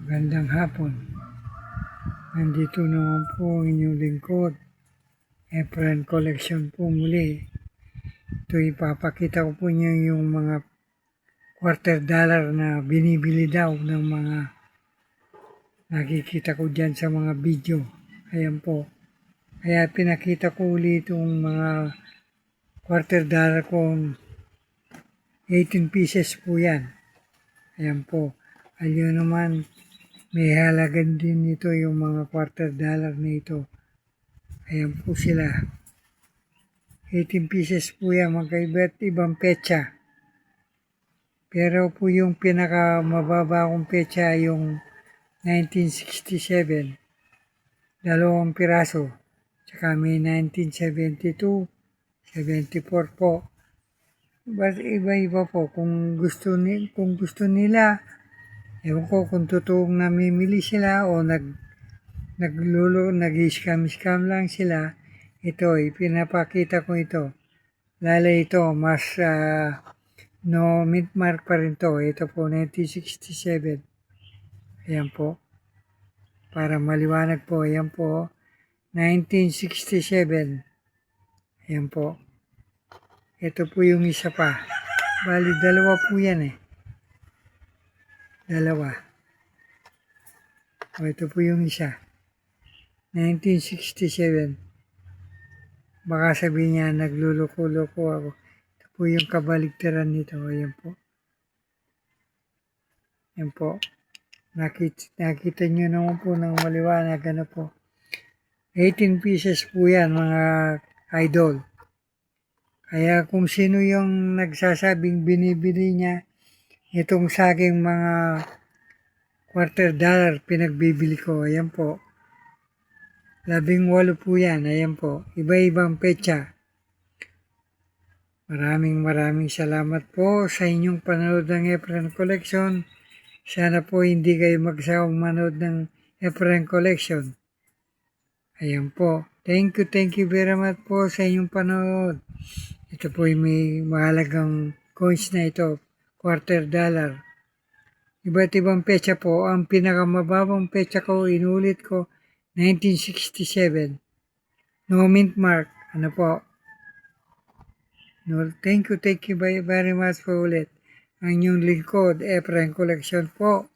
Magandang hapon. Nandito naman po ang inyong lingkod. Efren Collection po muli. Ito ipapakita ko po niyo yung mga $quarter na binibili daw ng mga nakikita ko dyan sa mga video. Ayan po. Kaya pinakita ko ulit itong mga $quarter kung 18 pieces po yan. Ayan po. Ayun naman, may halagan din nito yung mga $quarter na ito. Ayan po sila. 18 pieces po yan, magkaiba't ibang petsa. Pero po yung pinakamababa kong petsa yung 1967. Dalawang piraso. Tsaka may 1972, 74 po. But iba-iba po. Kung gusto nila, ewan ko kung totoong namimili sila o nag-scam lang sila. Ito, pinapakita ko ito. Lalo ito, mas no mint mark pa rin to. Ito po, 1967. Ayan po. Para maliwanag po, ayan po. 1967. Ayan po. Ito po yung isa pa. Bali, dalawa po yan eh. Dalawa. O, ito po yung isa. 1967. Baka sabihin niya, nagluloko-loko ako. Ito po yung kabaligtaran nito. Ayan po. Ayan po. Nakita nyo naman po ng maliwanag. Ano po. 18 pieces po yan, mga idol. Kaya kung sino yung nagsasabing binibili niya, itong sa aking mga $quarter pinagbibili ko. Ayan po. 18 po yan. Ayan po. Iba-ibang petsa. Maraming salamat po sa inyong panood ng Efren Collection. Sana po hindi kayo magsawang manood ng Efren Collection. Ayan po. Thank you very much po sa inyong panood. Ito po may mahalagang coins na ito. $quarter. Iba't ibang petsa po. Ang pinakamababang petsa ko, inulit ko, 1967. No mint mark. Ano po? No, thank you very much po ulit. Ang inyong lingkod, Efren Collection po.